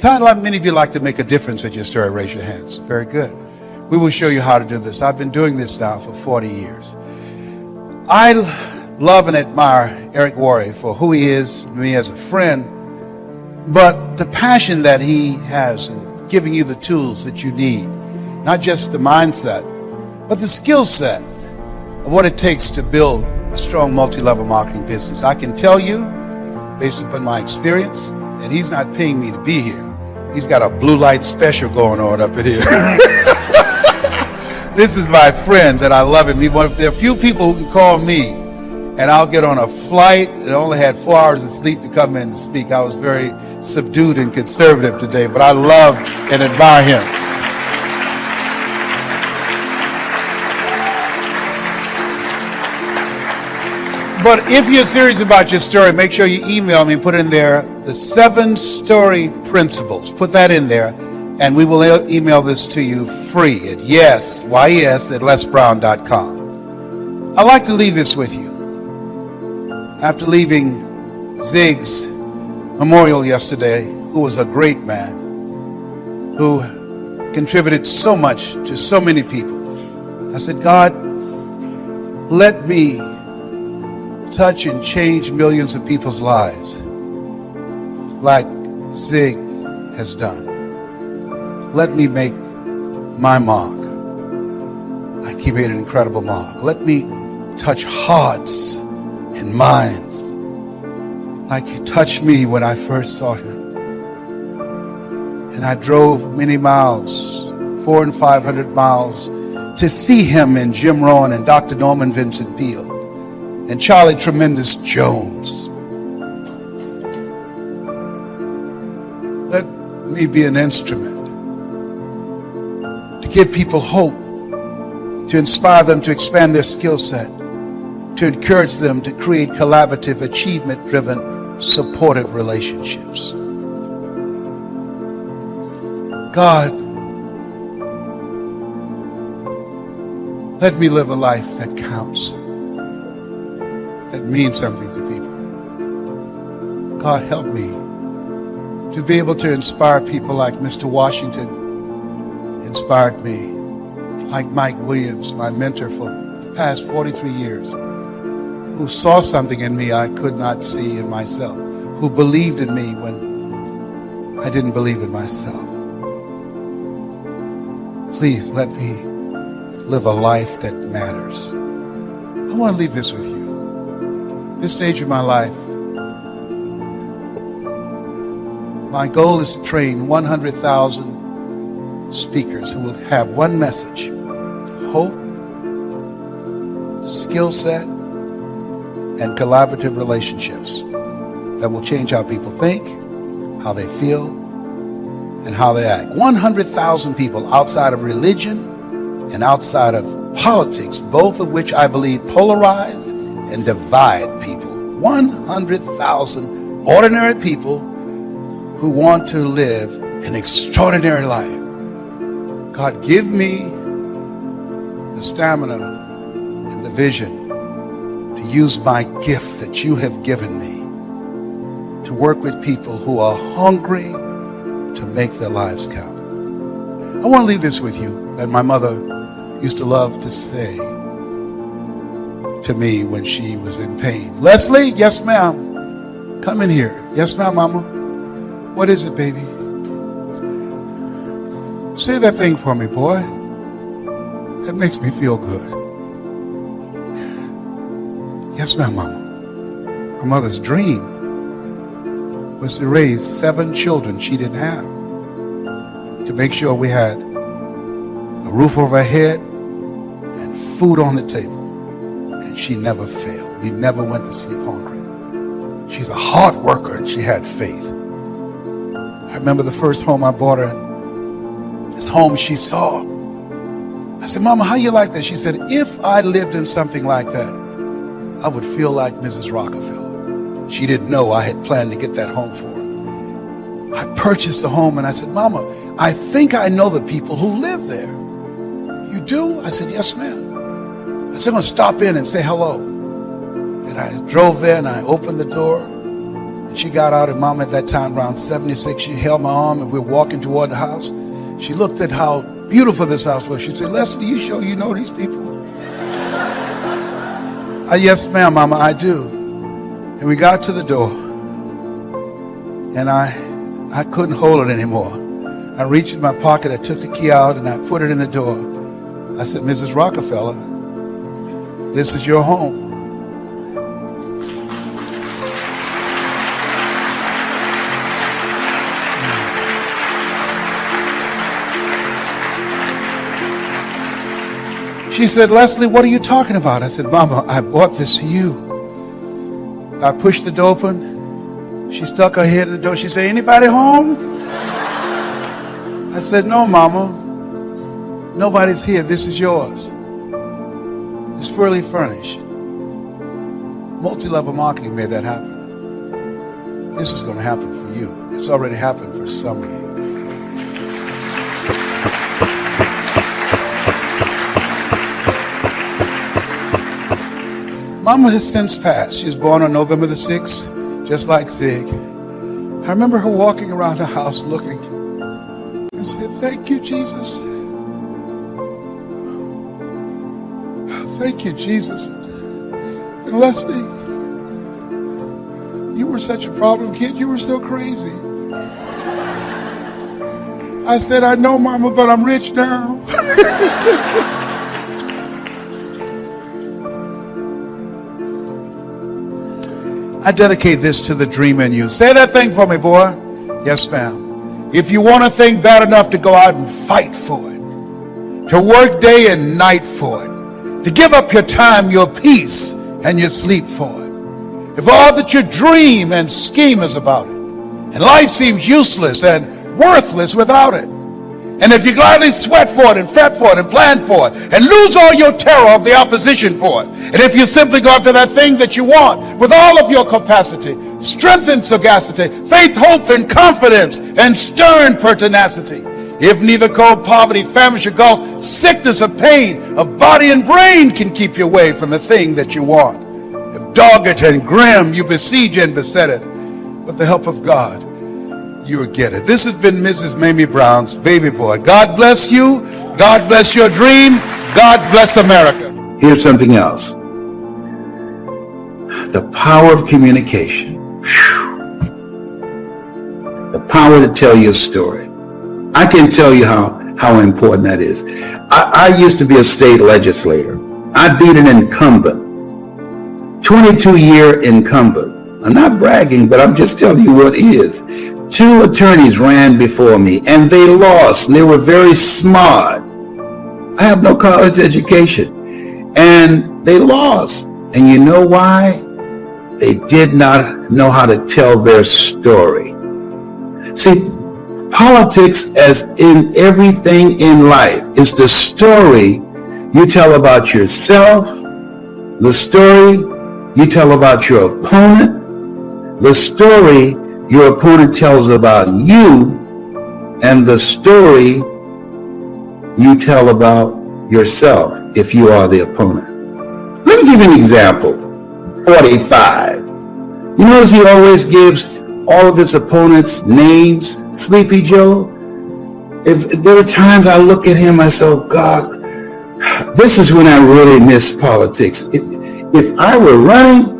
Sound like many of you like to make a difference at your story. Raise your hands. Very good. We will show you how to do this. I've been doing this now for 40 years. I love and admire Eric Worre for who he is to me as a friend, but the passion that he has in giving you the tools that you need, not just the mindset, but the skill set of what it takes to build a strong multi-level marketing business. I can tell you, based upon my experience, that he's not paying me to be here. He's got a blue light special going on up in here. This is my friend that I love him. There are few people who can call me and I'll get on a flight and only had 4 hours of sleep to come in and speak. I was very subdued and conservative today, but I love and admire him. But if you're serious about your story, make sure you email me and put in there the 7 story principles. Put that in there, and we will email this to you free at lesbrown.com. I'd like to leave this with you. After leaving Zig's memorial yesterday, who was a great man, who contributed so much to so mig people, I said, God, let me touch and change millions of people's lives like Zig has done. Let me make my mark like he made an incredible mark. Let me touch hearts and minds like you touched me when I first saw him. And I drove many miles, 400 and 500 miles, to see him and Jim Rohn and Dr. Norman Vincent Peale and Charlie Tremendous Jones. Let me be an instrument to give people hope, to inspire them to expand their skill set, to encourage them to create collaborative, achievement-driven, supportive relationships. God, let me live a life that counts, that means something to people. God, help me to be able to inspire people like Mr. Washington inspired me, like Mike Williams, my mentor for the past 43 years, who saw something in me I could not see in myself, who believed in me when I didn't believe in myself. Please let me live a life that matters. I want to leave this with you. This stage of my life, my goal is to train 100,000 speakers who will have one message: hope, skill set, and collaborative relationships that will change how people think, how they feel, and how they act. 100,000 people outside of religion and outside of politics, both of which I believe polarize and divide people. 100,000 ordinary people who want to live an extraordinary life. God, give me the stamina and the vision to use my gift that you have given me to work with people who are hungry to make their lives count. I want to leave this with you that my mother used to love to say to me when she was in pain. Leslie, yes ma'am, come in here. Yes ma'am, mama. What is it, baby? Say that thing for me, boy. That makes me feel good. Yes ma'am, mama. My mother's dream was to raise 7 children she didn't have, to make sure we had a roof over our head and food on the table. And she never failed. We never went to sleep hungry. She's a hard worker and she had faith. I remember the first home I bought her, and this home she saw. I said, Mama, how you like that? She said, if I lived in something like that, I would feel like Mrs. Rockefeller. She didn't know I had planned to get that home for her. I purchased the home and I said, Mama, I think I know the people who live there. You do? I said, yes, ma'am. I said, I'm going to stop in and say hello. And I drove there and I opened the door And she got out, and Mom at that time, around 76, she held my arm, and we were walking toward the house. She looked at how beautiful this house was. She said, "Leslie, you sure you know these people?" Yes, ma'am, Mama, I do. And we got to the door, and I couldn't hold it anymore. I reached in my pocket, I took the key out, and I put it in the door. I said, "Mrs. Rockefeller, this is your home." She said, "Leslie, what are you talking about?" I said, "Mama, I bought this to you." I pushed the door open. She stuck her head in the door. She said, "Anybody home?" I said, "No, Mama. Nobody's here. This is yours. It's fully furnished." Multi-level marketing made that happen. This is going to happen for you. It's already happened for some of you. Mama has since passed. She was born on November the 6th, just like Zig. I remember her walking around the house looking and said, "Thank you, Jesus. Thank you, Jesus." And Leslie, you were such a problem kid. You were so crazy. I said, "I know, Mama, but I'm rich now." I dedicate this to the dreamer in you. Say that thing for me, boy. Yes, ma'am. If you want a thing bad enough to go out and fight for it, to work day and night for it, to give up your time, your peace, and your sleep for it, if all that you dream and scheme is about it, and life seems useless and worthless without it, and if you gladly sweat for it and fret for it and plan for it and lose all your terror of the opposition for it, and if you simply go after that thing that you want with all of your capacity, strength and sagacity, faith, hope, and confidence, and stern pertinacity, if neither cold poverty, famine, or gulf, sickness or pain of body and brain can keep you away from the thing that you want, if dogged and grim you besiege and beset it, with the help of God, you'll get it. This has been Mrs. Mamie Brown's Baby Boy. God bless you. God bless your dream. God bless America. Here's something else. The power of communication. Whew. The power to tell your story. I can tell you how important that is. I used to be a state legislator. I beat an incumbent, 22-year incumbent. I'm not bragging, but I'm just telling you what is. 2 attorneys ran before me, and they lost. They were very smart. I have no college education. And they lost. And you know why? They did not know how to tell their story. See, politics, as in everything in life, is the story you tell about yourself, the story you tell about your opponent, the story your opponent tells about you, and the story you tell about yourself if you are the opponent. Let me give you an example. 45. You notice he always gives all of his opponents names. Sleepy Joe. If there are times I look at him, I say, "Oh God, this is when I really miss politics." If I were running,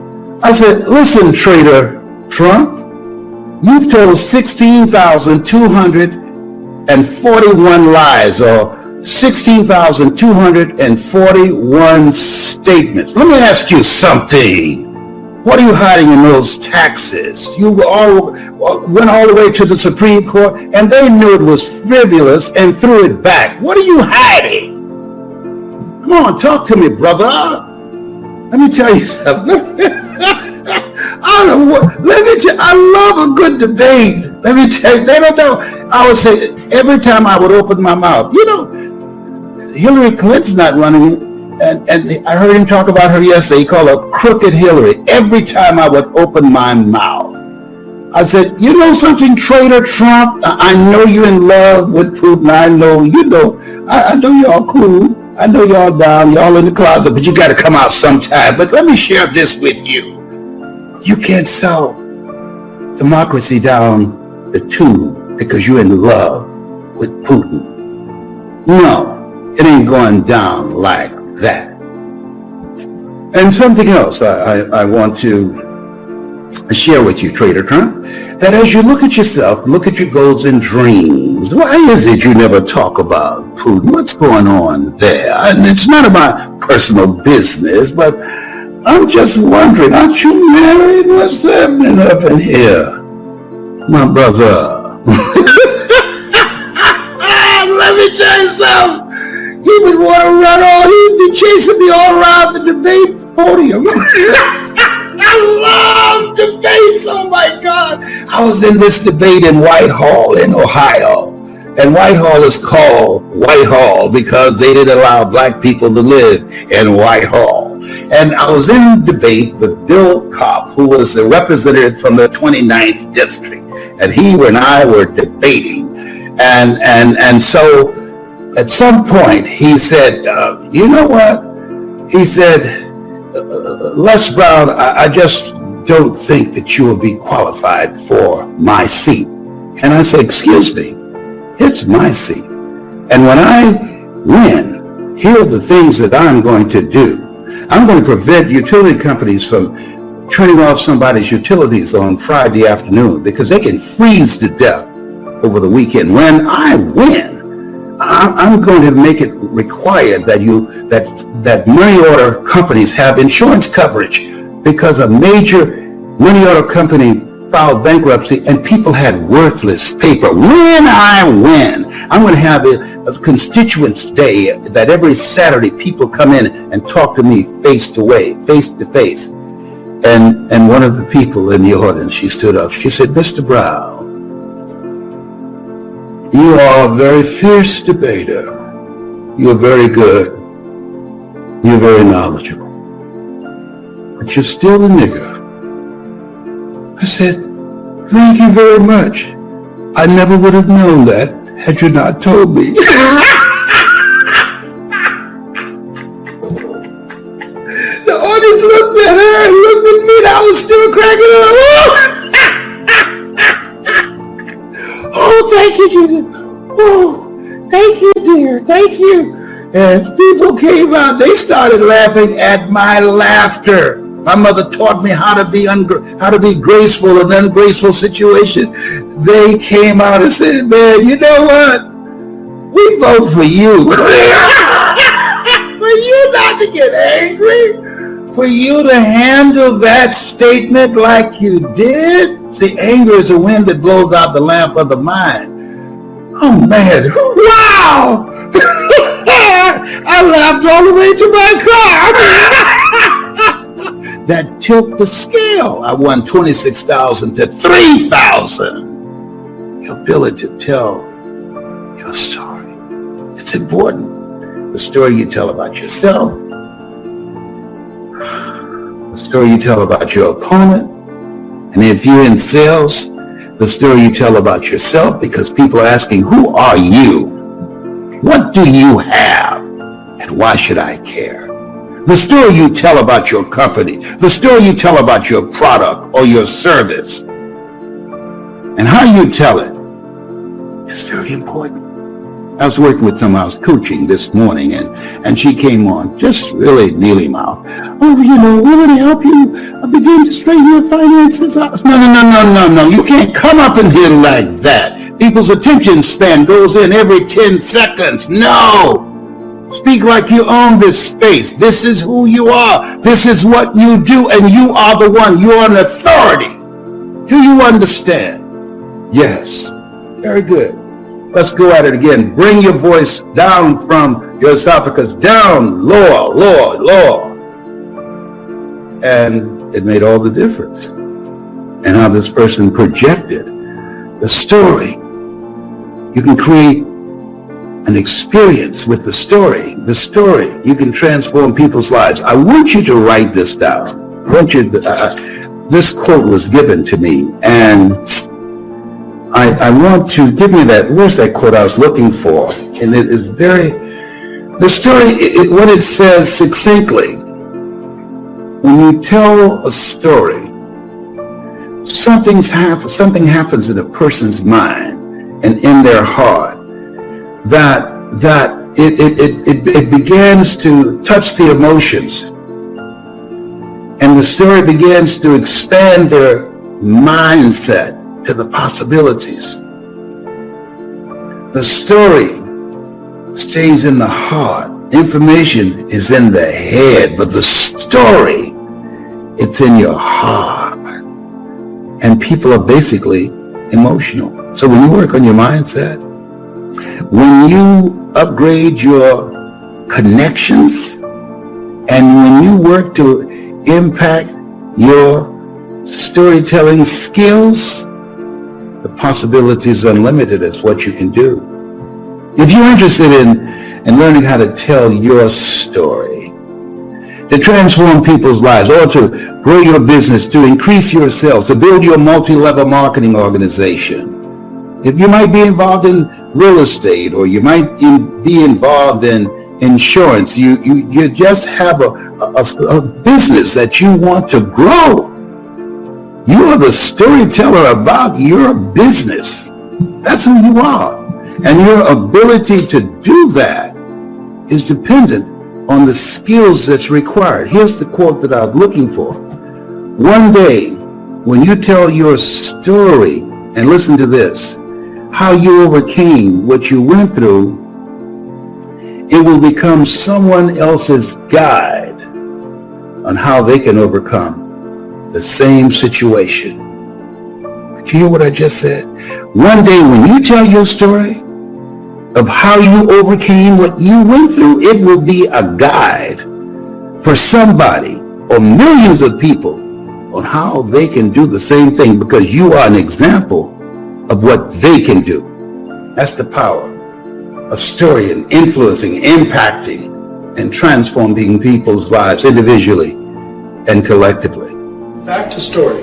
I said, "Listen, traitor Trump, you've told 16,241 lies, or 16,241 statements. Let me ask you something. What are you hiding in those taxes? You went all the way to the Supreme Court, and they knew it was frivolous and threw it back. What are you hiding? Come on, talk to me, brother. Let me tell you something." I don't know what, I love a good debate. Let me tell you, they don't know. I would say every time I would open my mouth, Hillary Clinton's not running, and I heard him talk about her yesterday. He called her Crooked Hillary. Every time I would open my mouth, I said, "You know something, traitor Trump? I know you're in love with Putin. I know y'all cool. I know y'all down, y'all in the closet, but you got to come out sometime. But let me share this with you. You can't sell democracy down the tube because you're in love with Putin. No, it ain't going down like that. And something else I want to share with you, Trader Trump, that as you look at yourself, look at your goals and dreams, why is it you never talk about Putin? What's going on there? And it's none of my personal business, but I'm just wondering, aren't you married? What's happening up in here? My brother. Let me tell you something. He would want to run all, he'd be chasing me all around the debate podium. I love debates, oh my God. I was in this debate in Whitehall in Ohio. And Whitehall is called Whitehall because they didn't allow black people to live in Whitehall. And I was in debate with Bill Kopp, who was the representative from the 29th district. And he and I were debating. And so at some point he said, you know what? He said, Les Brown, I just don't think that you will be qualified for my seat. And I said, excuse me, it's my seat. And when I win, here are the things that I'm going to do. I'm going to prevent utility companies from turning off somebody's utilities on Friday afternoon because they can freeze to death over the weekend. When I win, I'm going to make it required that money order companies have insurance coverage because a major money order company filed bankruptcy and people had worthless paper. When I win, I'm going to have a constituents day that every Saturday people come in and talk to me face to face. And one of the people in the audience, she stood up. She said, Mr. Brown, you are a very fierce debater. You're very good. You're very knowledgeable. But you're still a nigger. I said, thank you very much. I never would have known that had you not told me. The audience looked at her and looked at me and I was still cracking up. Oh, thank you, Jesus. Oh, thank you, dear. Thank you. And people came out. They started laughing at my laughter. My mother taught me how to be graceful in ungraceful situations. They came out and said, man, you know what? We vote for you. For you not to get angry. For you to handle that statement like you did. See, anger is a wind that blows out the lamp of the mind. Oh, man. Wow. I laughed all the way to my car. That tilt the scale. I won 26,000 to 3,000. Your ability to tell your story. It's important. The story you tell about yourself. The story you tell about your opponent. And if you're in sales, the story you tell about yourself, because people are asking, who are you? What do you have? And why should I care? The story you tell about your company, the story you tell about your product or your service, and how you tell it is very important. I was working with someone I was coaching this morning, and she came on, just really mealy mouth. Oh, you know, we're going to help you begin to straighten your finances out. No. You can't come up in here like that. People's attention span goes in every 10 seconds. No. Speak like you own this space. This is who you are. This is what you do, and you are the one. You are an authority. Do you understand? Yes. Very good. Let's go at it again. Bring your voice down from your esophagus, down, lower. And it made all the difference. And how this person projected the story. You can create an experience with the story. The story, you can transform people's lives. I want you to write this down. I want you to, this quote was given to me, and I want to give you that. Where's that quote I was looking for? And it is the story, what it says succinctly. When you tell a story, something happens in a person's mind and in their heart that it begins to touch the emotions, and the story begins to expand their mindset to the possibilities. The story stays in the heart. Information is in the head, but the story, it's in your heart. And people are basically emotional. So when you work on your mindset, when you upgrade your connections, and when you work to impact your storytelling skills, the possibilities are unlimited. It's what you can do. If you're interested in learning how to tell your story, to transform people's lives, or to grow your business, to increase your sales, to build your multi-level marketing organization, if you might be involved in real estate, or you might be involved in insurance, you just have a business that you want to grow. You are the storyteller about your business. That's who you are. And your ability to do that is dependent on the skills that's required. Here's the quote that I was looking for. One day, when you tell your story, and listen to this, how you overcame what you went through, it will become someone else's guide on how they can overcome the same situation. Did you hear what I just said? One day when you tell your story of how you overcame what you went through, it will be a guide for somebody or millions of people on how they can do the same thing, because you are an example of what they can do. That's the power of story, and influencing, impacting, and transforming people's lives individually and collectively. Back to story.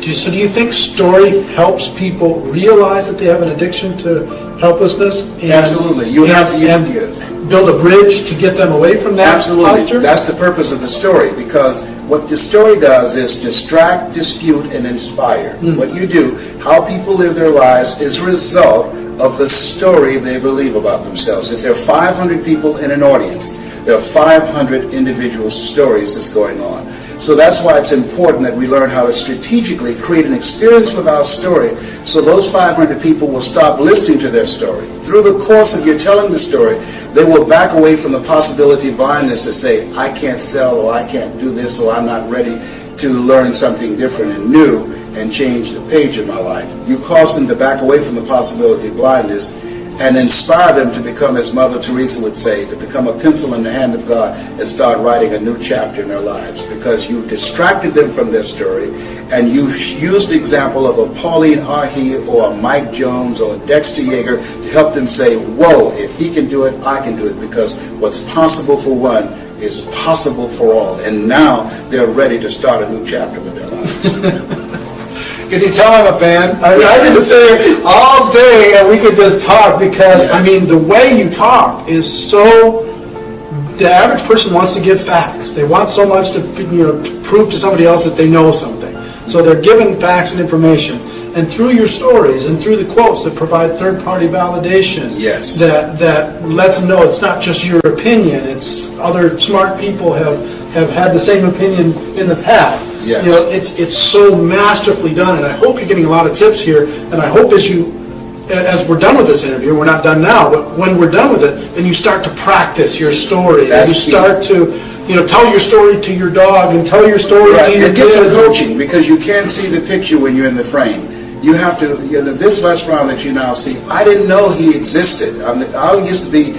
So do you think story helps people realize that they have an addiction to helplessness? And, Absolutely. You have to build a bridge to get them away from that Absolutely. posture? That's the purpose of the story, because what the story does is distract, dispute, and inspire. What you do, how people live their lives, is a result of the story they believe about themselves. If there are 500 people in an audience, there are 500 individual stories that's going on. So that's why it's important that we learn how to strategically create an experience with our story, so those 500 people will stop listening to their story. Through the course of your telling the story, they will back away from the possibility of blindness and say, I can't sell, or I can't do this, or I'm not ready to learn something different and new and change the page of my life. You cause them to back away from the possibility of blindness and inspire them to become, as Mother Teresa would say, to become a pencil in the hand of God and start writing a new chapter in their lives, because you distracted them from their story, and you used the example of a Pauline Arhe or a Mike Jones or a Dexter Yeager to help them say, whoa, if he can do it, I can do it, because what's possible for one is possible for all. And now they're ready to start a new chapter with their lives. Can you tell I'm a fan? I could sit here all day and we could just talk, because, I mean, the way you talk is so... The average person wants to give facts. They want so much to prove to somebody else that they know something. So they're given facts and information. And through your stories and through the quotes that provide third-party validation, Yes. that lets them know it's not just your opinion, it's other smart people have had the same opinion in the past. Yes. You know, it's so masterfully done, and I hope you're getting a lot of tips here, and I hope as we're done with this interview, we're not done now, but when we're done with it, then you start to practice your story. That's and you key. start to, tell your story to your dog and tell your story Right. to your It gets some kids. coaching, because you can't see the picture when you're in the frame. You have to, this Les Brown that you now see, I didn't know he existed. I used to be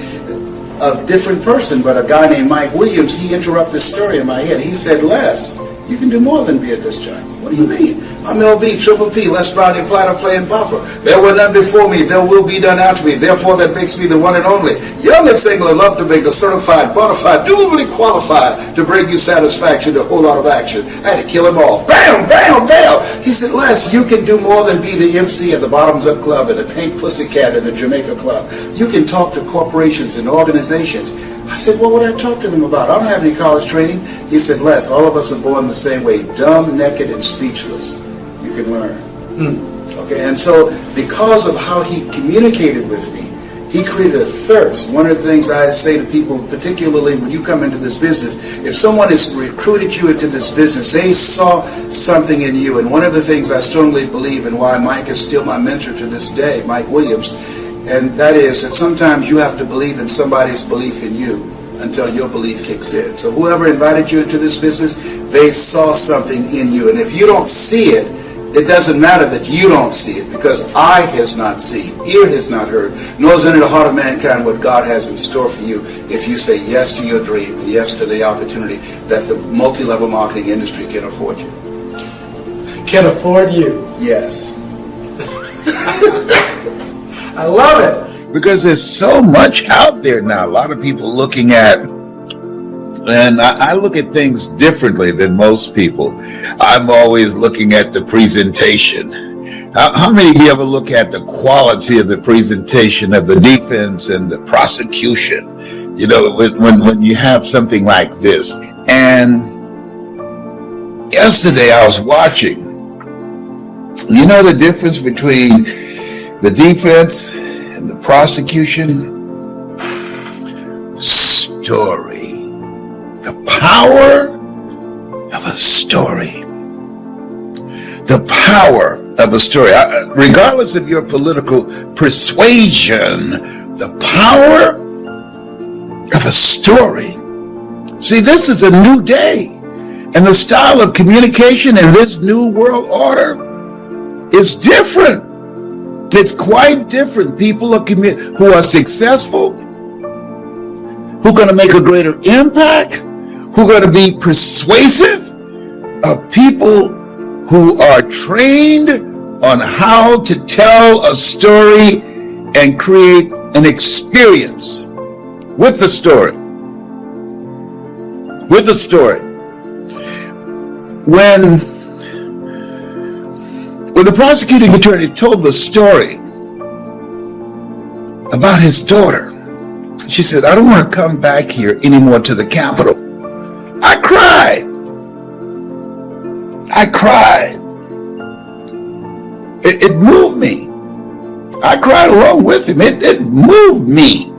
a different person, but a guy named Mike Williams, he interrupted the story in my head. He said, Les, you can do more than be a disc jockey. What do you mean? I'm LB, Triple P, Les Brown, your platter playing buffer. There were none before me, there will be none after me. Therefore, that makes me the one and only. Young and single, and love to make a certified, bonafide, duly qualified to bring you satisfaction, a whole lot of action. I had to kill him off. Bam, bam, bam. He said, Les, you can do more than be the MC at the Bottoms Up Club and the Pink Pussycat and the Jamaica Club. You can talk to corporations and organizations. I said, what would I talk to them about? I don't have any college training. He said, Les, all of us are born the same way, dumb, naked, and speechless. You can learn. Okay, and so because of how he communicated with me, he created a thirst. One of the things I say to people, particularly when you come into this business, if someone has recruited you into this business, they saw something in you. And one of the things I strongly believe, and why Mike is still my mentor to this day, Mike Williams, and that is that sometimes you have to believe in somebody's belief in you until your belief kicks in. So whoever invited you into this business, they saw something in you. And if you don't see it, it doesn't matter that you don't see it, because eye has not seen, ear has not heard, nor is in the heart of mankind what God has in store for you if you say yes to your dream and yes to the opportunity that the multi-level marketing industry can afford you. Can afford you. Yes. I love it. Because there's so much out there now. A lot of people looking at, and I look at things differently than most people. I'm always looking at the presentation. How many of you ever look at the quality of the presentation of the defense and the prosecution? You know, when you have something like this. And yesterday I was watching, you know the difference between the defense and the prosecution? Story. The power of a story. The power of a story. Regardless of your political persuasion, the power of a story. See, this is a new day. And the style of communication in this new world order is different. It's quite different. People are who are successful, who are going to make a greater impact, who are going to be persuasive, are people who are trained on how to tell a story and create an experience with the story. With the story. When the prosecuting attorney told the story about his daughter, she said, I don't want to come back here anymore to the Capitol. I cried. It moved me. I cried along with him. It moved me.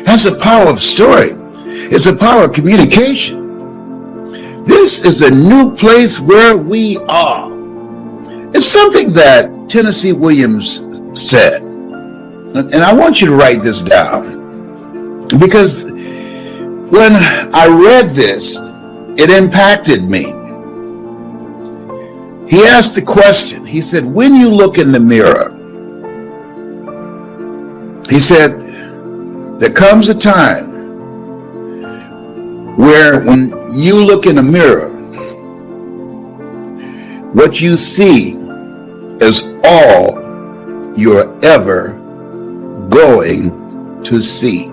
That's the power of story. It's the power of communication. This is a new place where we are. It's something that Tennessee Williams said. And I want you to write this down. Because when I read this, it impacted me. He asked the question. He said, when you look in the mirror, he said, there comes a time where when you look in a mirror, what you see is all you're ever going to see.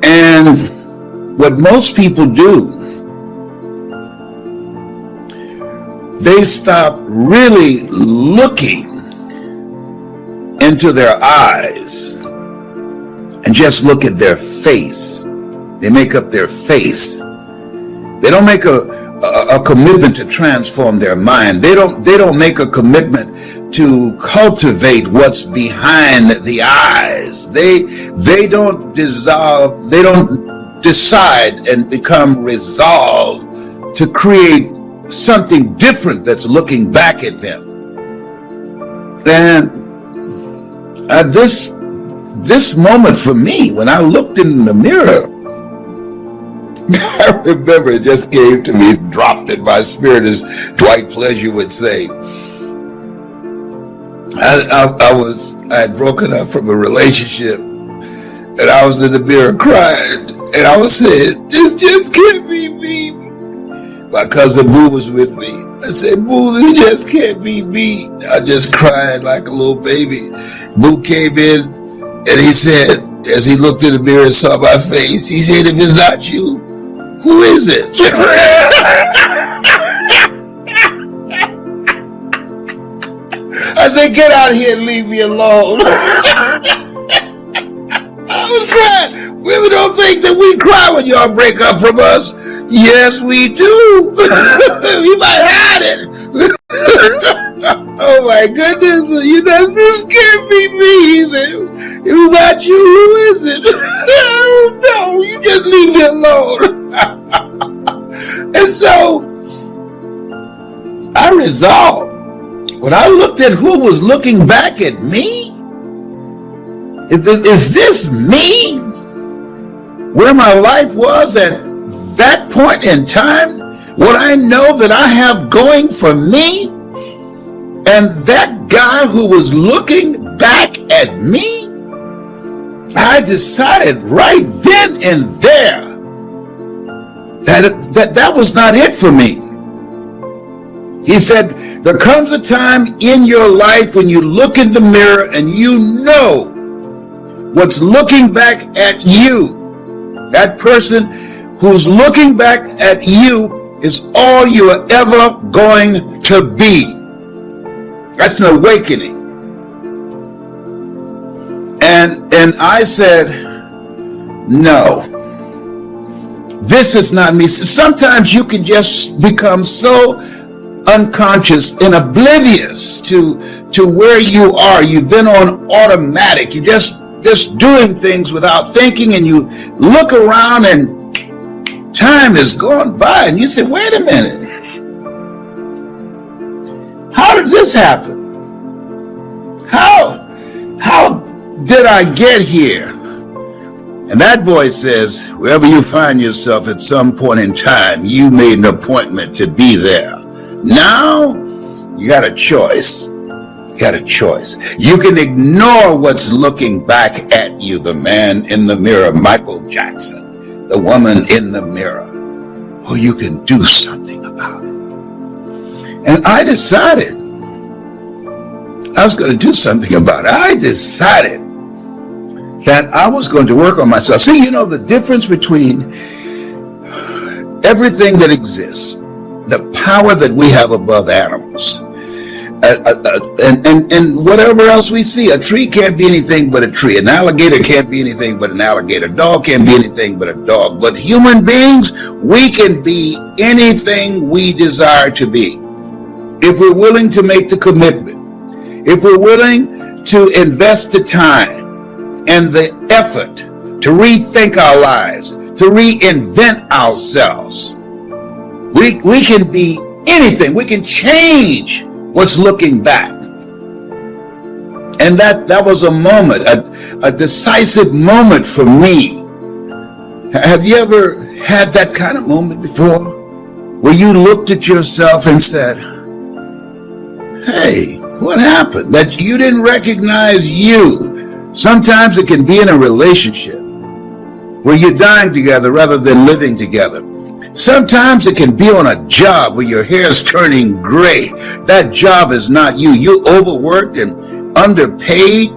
And what most people do, they stop really looking into their eyes and just look at their face. They make up their face. They don't make a commitment to transform their mind. They don't make a commitment to cultivate what's behind the eyes. They don't dissolve. They don't decide and become resolved to create something different that's looking back at them. And this moment for me, when I looked in the mirror, I remember it just came to me, dropped in my spirit, as Dwight Pleasure would say. I had broken up from a relationship, and I was in the mirror crying, and I was saying, this just can't be me. My cousin Boo was with me. I said, Boo, this just can't be me. I just cried like a little baby. Boo came in, and he said, as he looked in the mirror and saw my face, he said, if it's not you, who is it? I said, get out here and leave me alone. cry. Women don't think that we cry when y'all break up from us. Yes, we do. We might hide it. Oh my goodness, you know, this can't be me. He said, if it's not you, who is it? Oh no, you just leave me alone. And so I resolved, when I looked at who was looking back at me, is this me? Where my life was at that point in time? What I know that I have going for me? And that guy who was looking back at me, I decided right then and there that was not it for me. He said, there comes a time in your life when you look in the mirror and you know what's looking back at you. That person who's looking back at you is all you are ever going to be. That's an awakening. And I said, no, this is not me. Sometimes you can just become so unconscious and oblivious to where you are. You've been on automatic. You just doing things without thinking, and you look around and time is going by and you say, wait a minute. How did this happen? How did I get here? And that voice says, wherever you find yourself at some point in time, you made an appointment to be there. Now, you got a choice. You got a choice. You can ignore what's looking back at you, the man in the mirror, Michael Jackson, the woman in the mirror, or you can do something about it. And I decided I was going to do something about it. I decided that I was going to work on myself. See, you know, the difference between everything that exists, the power that we have above animals, and whatever else we see. A tree can't be anything but a tree. An alligator can't be anything but an alligator. A dog can't be anything but a dog. But human beings, we can be anything we desire to be. If we're willing to make the commitment, if we're willing to invest the time and the effort to rethink our lives, to reinvent ourselves, we can be anything. We can change what's looking back. And that was a moment, a decisive moment for me. Have you ever had that kind of moment before? Where you looked at yourself and said, hey, what happened? That you didn't recognize you. Sometimes it can be in a relationship where you're dying together rather than living together. Sometimes it can be on a job where your hair is turning gray. That job is not you. You're overworked and underpaid,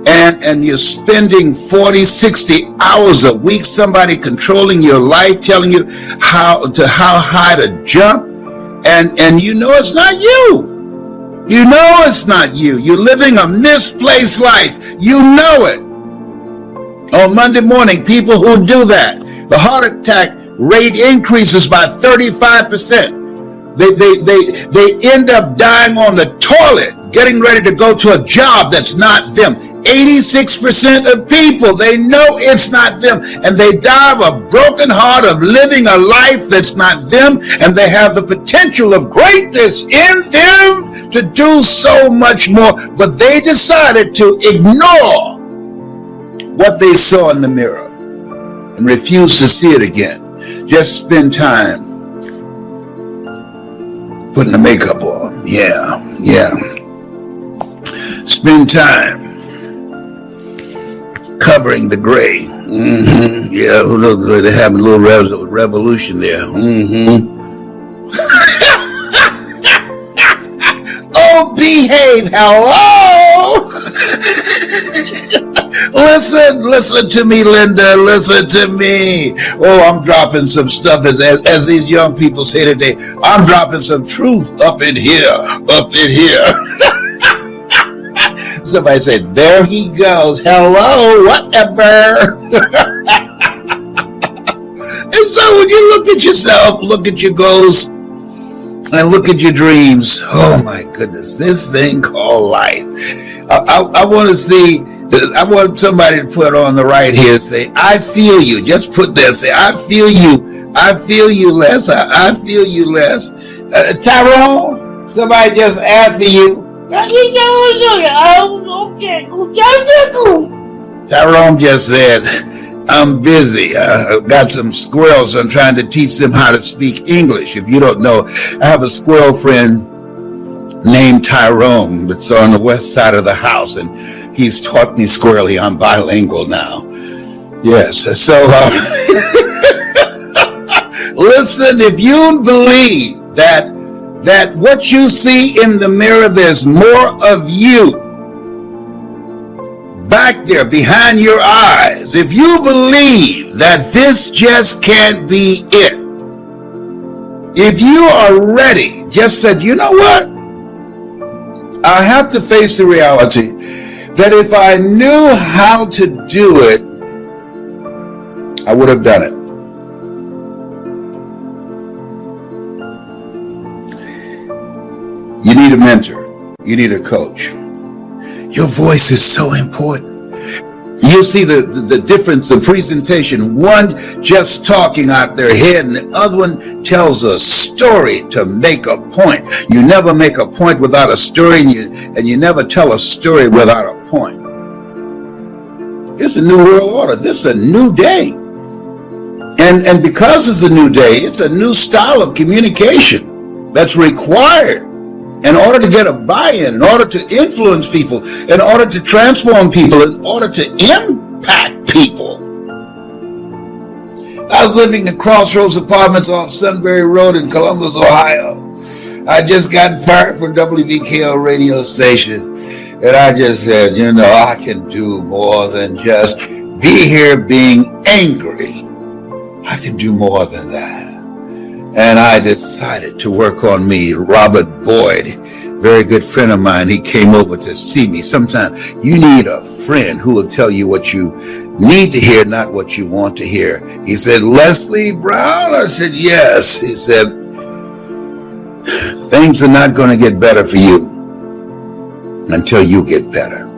and you're spending 40, 60 hours a week, somebody controlling your life, telling you how high to jump, and you know it's not you. You know it's not you. You're living a misplaced life. You know it. On Monday morning, people who do that, the heart attack rate increases by 35%. They end up dying on the toilet, getting ready to go to a job that's not them. 86% of people, they know it's not them, and they die of a broken heart of living a life that's not them, and they have the potential of greatness in them to do so much more, but they decided to ignore what they saw in the mirror and refuse to see it again. Just spend time putting the makeup on. Yeah. Spend time covering the gray. Yeah, look, they're having a little revolution there. Oh, behave. Hello. Listen to me, Linda. Listen to me. Oh, I'm dropping some stuff, as these young people say today. I'm dropping some truth up in here. somebody say, there he goes. Hello, whatever. And so when you look at yourself, look at your goals, and look at your dreams, oh my goodness, this thing called life. I want to see, I want somebody to put on the right here, say, I feel you. Just put there, say, I feel you. I feel you, Les. I feel you, Les. Tyrone, somebody just asked for you. Tyrone just said, I'm busy. I've got some squirrels. I'm trying to teach them how to speak English. If you don't know, I have a squirrel friend named Tyrone that's on the west side of the house, and he's taught me squirrely. I'm bilingual now. Yes. So listen, if you believe that what you see in the mirror, there's more of you back there behind your eyes. If you believe that this just can't be it, if you are ready, just said, you know what? I have to face the reality that if I knew how to do it, I would have done it. You need a mentor. You need a coach. Your voice is so important. You see the difference of presentation. One just talking out their head, and the other one tells a story to make a point. You never make a point without a story, and you never tell a story without a point. It's a new world order. This is a new day. And because it's a new day, it's a new style of communication that's required in order to get a buy-in, in order to influence people, in order to transform people, in order to impact people. I was living in Crossroads Apartments off Sunbury Road in Columbus, Ohio. I just got fired from WVKL radio station. And I just said, you know, I can do more than just be here being angry. I can do more than that. And I decided to work on me. Robert Boyd, very good friend of mine, he came over to see me. Sometimes you need a friend who will tell you what you need to hear, not what you want to hear. He said, Leslie Brown? I said, yes. He said, things are not going to get better for you until you get better.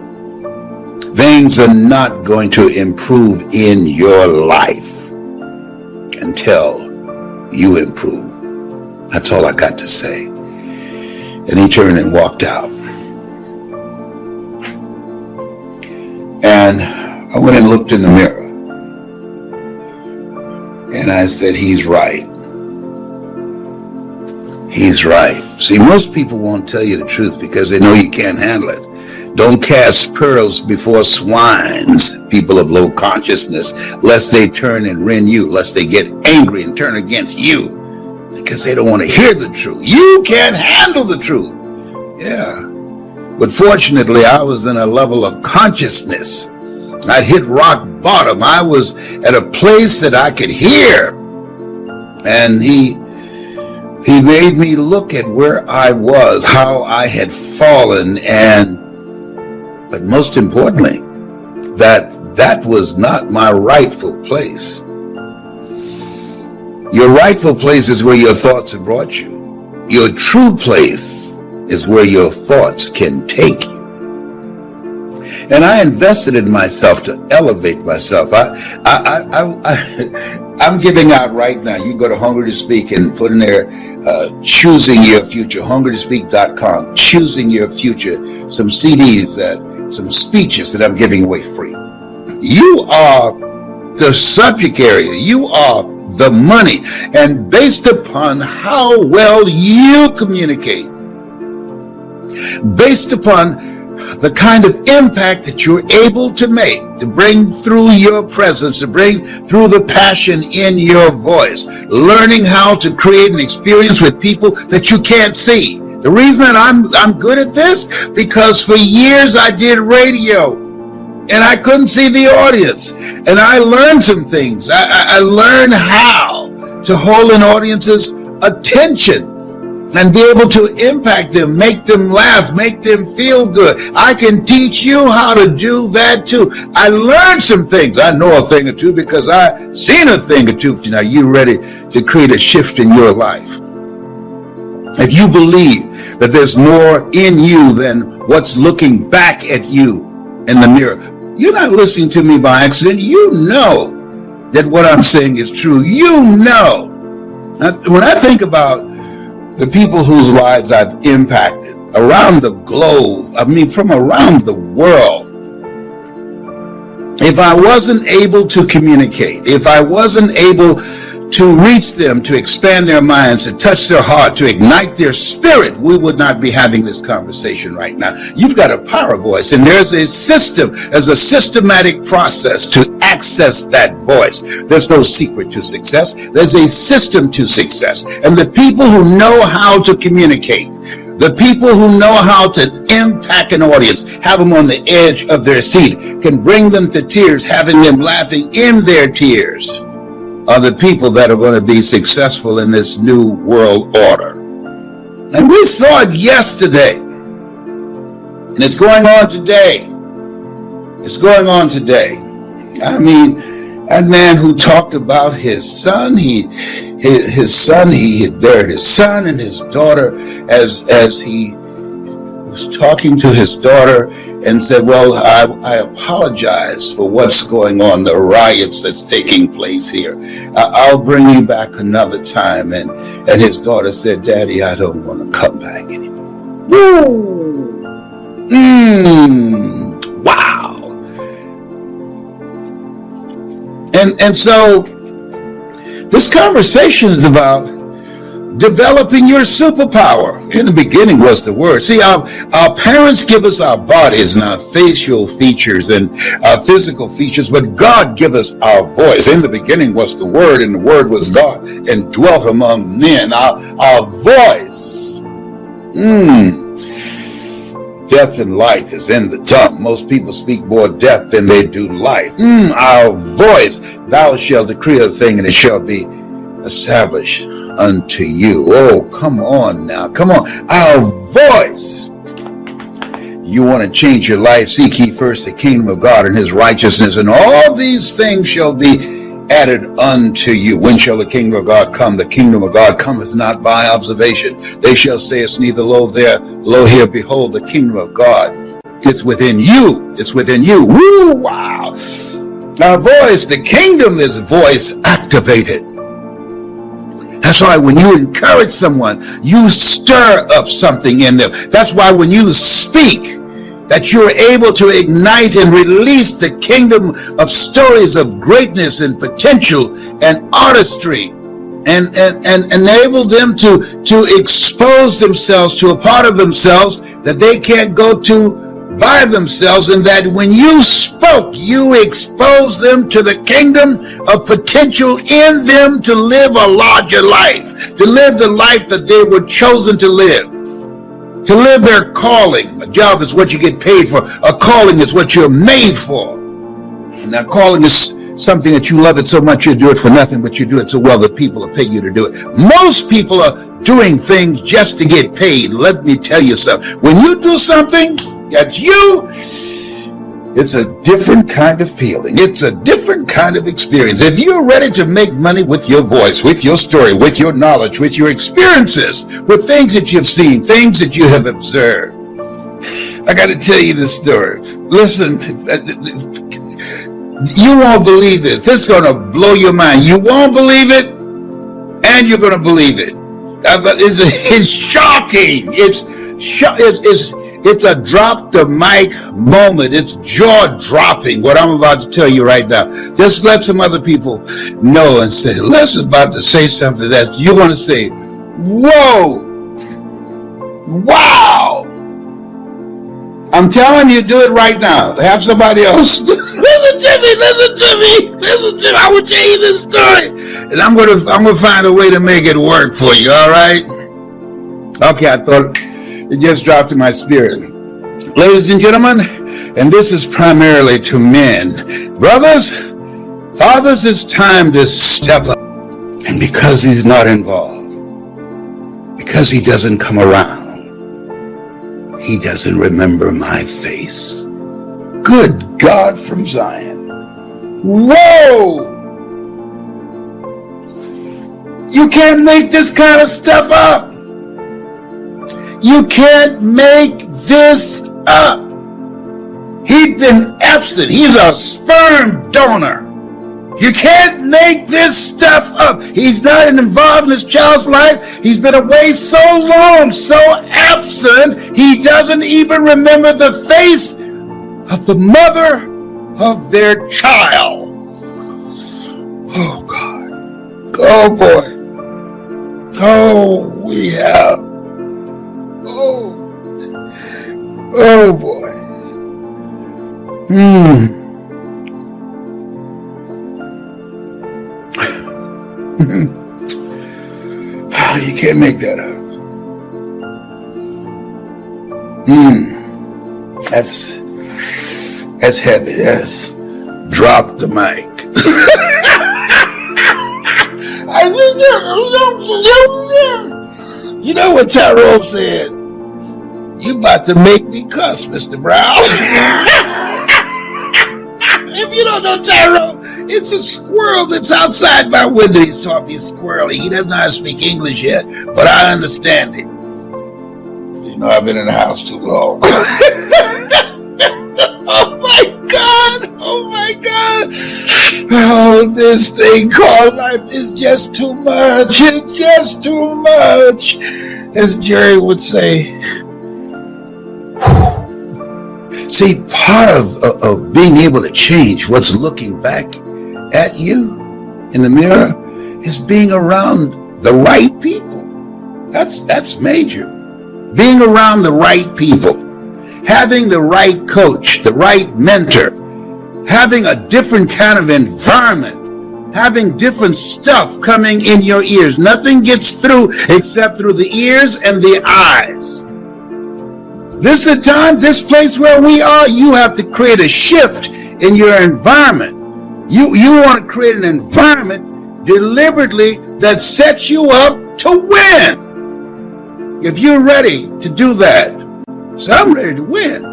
Things are not going to improve in your life until you improve. That's all I got to say. And he turned and walked out. And I went and looked in the mirror. And I said, he's right. He's right. See, most people won't tell you the truth because they know you can't handle it. Don't cast pearls before swines, people of low consciousness, lest they turn and rend you, lest they get angry and turn against you, because they don't want to hear the truth. You can't handle the truth. Yeah. But fortunately, I was in a level of consciousness. I'd hit rock bottom. I was at a place that I could hear. And he made me look at where I was, how I had fallen, but most importantly, that was not my rightful place. Your rightful place is where your thoughts have brought you. Your true place is where your thoughts can take you. And I invested in myself to elevate myself. I'm giving out right now. You can go to Hungry to Speak and put in there, Choosing Your Future, hungrytospeak.com, Choosing Your Future, some CDs, some speeches that I'm giving away free. You are the subject area. You are the money. And based upon how well you communicate, based upon the kind of impact that you're able to make, to bring through your presence, to bring through the passion in your voice, learning how to create an experience with people that you can't see. The reason that I'm good at this, because for years I did radio and I couldn't see the audience, and I learned some things. I learned how to hold an audience's attention. and be able to impact them, make them laugh, make them feel good. I can teach you how to do that too. I learned some things. I know a thing or two because I've seen a thing or two. Now you're ready to create a shift in your life. If you believe that there's more in you than what's looking back at you in the mirror, you're not listening to me by accident. You know that what I'm saying is true. You know. When I think about the people whose lives I've impacted around the globe, I mean from around the world, if I wasn't able to communicate, if I wasn't able to reach them, to expand their minds, to touch their heart, to ignite their spirit, we would not be having this conversation right now. You've got a power voice, and there's a system, there's a systematic process to access that voice. There's no secret to success. There's a system to success. And the people who know how to communicate, the people who know how to impact an audience, have them on the edge of their seat, can bring them to tears, having them laughing in their tears, are the people that are going to be successful in this new world order. And we saw it yesterday. And it's going on today. It's going on today. I mean, that man who talked about his son, he had buried his son and his daughter as he was talking to his daughter and said, well, I apologize for what's going on, the riots that's taking place here. I'll bring you back another time. And his daughter said, Daddy, I don't want to come back anymore. Woo! Wow. And so this conversation is about developing your superpower. In the beginning was the word. See, our parents give us our bodies and our facial features and our physical features, but God give us our voice. In the beginning was the word, and the word was God and dwelt among men. Our voice. Death and life is in the tongue. Most people speak more death than they do life. Our voice. Thou shalt decree a thing, and it shall be established unto you. Oh, come on now. Come on. Our voice. You want to change your life? Seek ye first the kingdom of God and his righteousness, and all these things shall be added unto you. When shall the kingdom of God come? The kingdom of God cometh not by observation. They shall say it's neither lo there, lo here. Behold, the kingdom of God. It's within you. It's within you. Woo, wow. Our voice, the kingdom is voice activated. That's why when you encourage someone, you stir up something in them. That's why when you speak, that you're able to ignite and release the kingdom of stories of greatness and potential and artistry, and enable them to expose themselves to a part of themselves that they can't go to by themselves, and that when you spoke, you exposed them to the kingdom of potential in them to live a larger life, to live the life that they were chosen to live their calling. A job is what you get paid for. A calling is what you're made for. And that calling is something that you love it so much you do it for nothing, but you do it so well that people will pay you to do it. Most people are doing things just to get paid. Let me tell you something. When you do something that's you, it's a different kind of feeling. It's a different kind of experience. If you're ready to make money with your voice, with your story, with your knowledge, with your experiences, with things that you've seen, things that you have observed, I got to tell you this story. Listen, you won't believe this. This is going to blow your mind. You won't believe it, and you're going to believe it. It's shocking. It's a drop the mic moment. It's jaw dropping what I'm about to tell you right now. Just let some other people know and say, Les is about to say something that you're going to say, whoa, wow. I'm telling you, do it right now. Have somebody else. Listen to me. I will tell you this story. And I'm gonna find a way to make it work for you, all right? Okay, I thought it just dropped in my spirit. Ladies and gentlemen, and this is primarily to men. Brothers, fathers, it's time to step up. And because he's not involved, because he doesn't come around. He doesn't remember my face. Good God from Zion. Whoa! You can't make this kind of stuff up. You can't make this up. He'd been absent. He's a sperm donor. You can't make this stuff up. He's not involved in his child's life. He's been away so long, so absent, he doesn't even remember the face of the mother of their child. Oh, God. Oh, boy. Oh, we have. Oh, boy. You can't make that up. That's heavy. That's drop the mic. You know what Tyrone said? You about to make me cuss, Mr. Brown. If you don't know Tyrone, it's a squirrel that's outside my window. He's taught me squirrely. He doesn't know how to speak English yet, but I understand him. You know, I've been in the house too long. Oh my God! Oh my God! Oh, this thing called life is just too much. It's just too much. As Jerry would say. See, part of being able to change what's looking back at you in the mirror is being around the right people. That's major. Being around the right people, having the right coach, the right mentor, having a different kind of environment, having different stuff coming in your ears. Nothing gets through except through the ears and the eyes. This is a time, this place where we are, you have to create a shift in your environment. You want to create an environment deliberately that sets you up to win. If you're ready to do that, so I'm ready to win.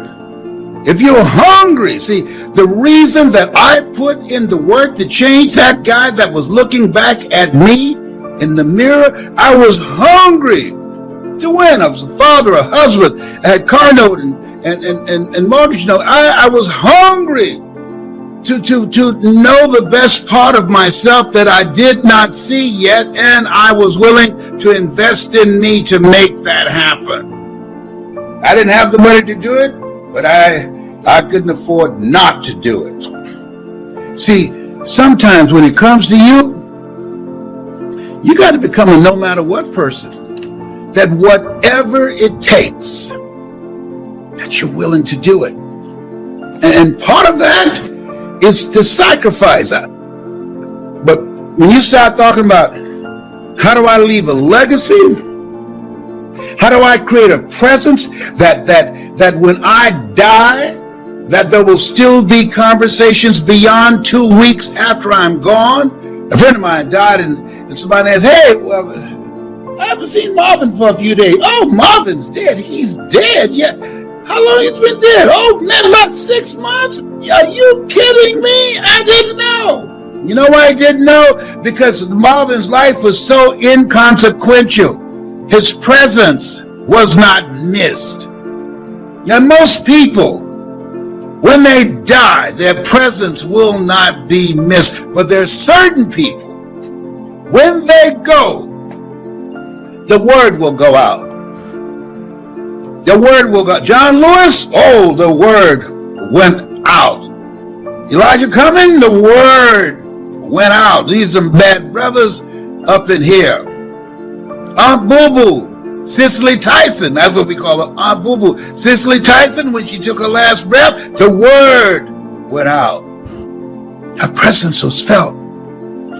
If you're hungry, see, the reason that I put in the work to change that guy that was looking back at me in the mirror, I was hungry to win. I was a father, a husband, I had car note and mortgage note. I was hungry to know the best part of myself that I did not see yet, and I was willing to invest in me to make that happen. I didn't have the money to do it, but I couldn't afford not to do it. See, sometimes when it comes to you, you got to become a no matter what person. That whatever it takes, that you're willing to do it. And part of that is to sacrifice. But when you start talking about how do I leave a legacy? How do I create a presence that when I die, that there will still be conversations beyond 2 weeks after I'm gone? A friend of mine died and somebody asked, hey, well, I haven't seen Marvin for a few days. Oh, Marvin's dead. He's dead. Yeah. How long he's been dead? Oh, man, about 6 months? Are you kidding me? I didn't know. You know why I didn't know? Because Marvin's life was so inconsequential. His presence was not missed. Now, most people, when they die, their presence will not be missed. But there's certain people, when they go, the word will go out. The word will go. John Lewis, oh, the word went out. Elijah Cumming, the word went out. These are bad brothers up in here. Aunt Boo Boo, Cicely Tyson, that's what we call her, Aunt Boo Boo. Cicely Tyson, when she took her last breath, the word went out. Her presence was felt.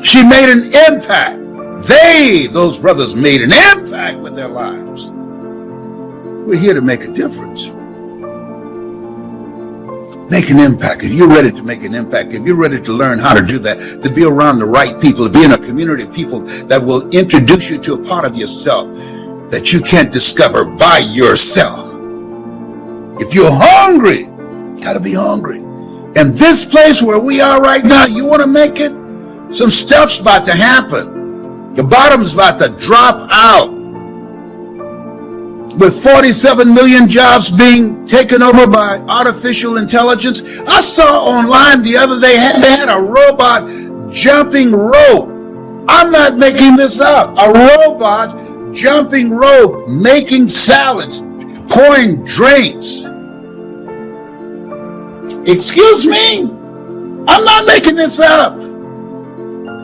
She made an impact. Those brothers made an impact with their lives. We're here to make a difference. Make an impact. If you're ready to make an impact, if you're ready to learn how to do that, to be around the right people, to be in a community of people that will introduce you to a part of yourself that you can't discover by yourself. If you're hungry, gotta be hungry. And this place where we are right now, you want to make it? Some stuff's about to happen. The bottom's about to drop out. With 47 million jobs being taken over by artificial intelligence. I saw online the other day, they had a robot jumping rope. I'm not making this up. A robot jumping rope, making salads, pouring drinks. Excuse me? I'm not making this up.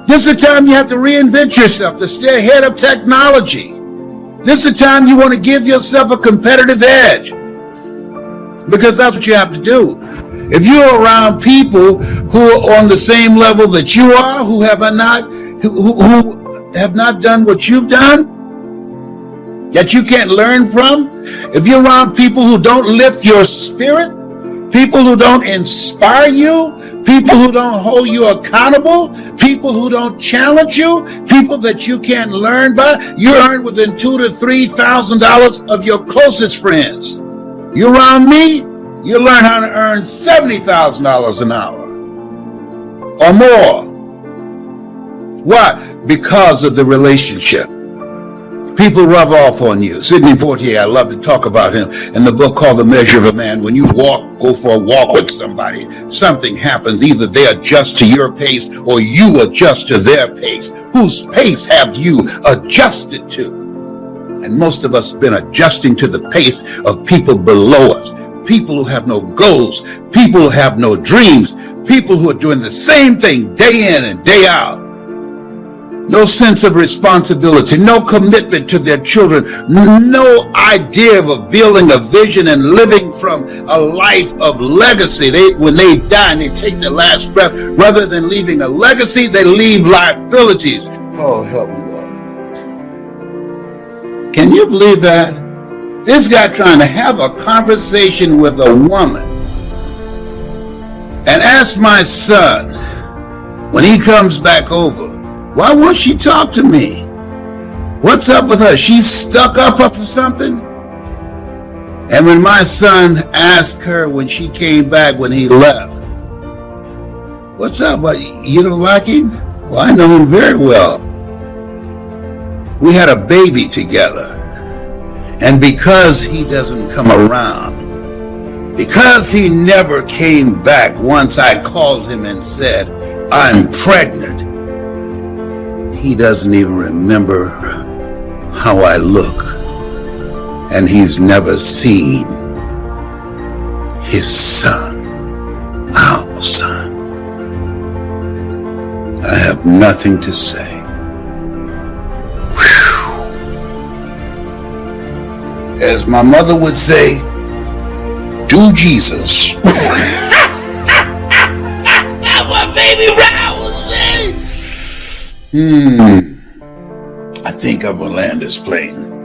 This is the time you have to reinvent yourself, to stay ahead of technology. This is the time you want to give yourself a competitive edge, because that's what you have to do. If you're around people who are on the same level that you are, who have not done what you've done, that you can't learn from, if you're around people who don't lift your spirit, people who don't inspire you, people who don't hold you accountable, people who don't challenge you, people that you can't learn by, you earn within $2,000 to $3,000 of your closest friends. You're around me, you learn how to earn $70,000 an hour or more. Why? Because of the relationship. People rub off on you. Sidney Poitier, I love to talk about him in the book called The Measure of a Man. When you go for a walk with somebody, something happens. Either they adjust to your pace or you adjust to their pace. Whose pace have you adjusted to? And most of us have been adjusting to the pace of people below us. People who have no goals, people who have no dreams, people who are doing the same thing day in and day out. No sense of responsibility, no commitment to their children, no idea of building a vision and living from a life of legacy. When they die and they take their last breath, rather than leaving a legacy, they leave liabilities. Oh, help me, Lord. Can you believe that? This guy trying to have a conversation with a woman and ask my son when he comes back over, why won't she talk to me? What's up with her? She's stuck up for something? And when my son asked her when she came back when he left, what's up? You don't like him? Well, I know him very well. We had a baby together. And because he doesn't come around, because he never came back once I called him and said, I'm pregnant, he doesn't even remember how I look, and he's never seen his son, our son. I have nothing to say. Whew. As my mother would say, do Jesus. That's what baby Brown was saying. I think I'm gonna land this plane.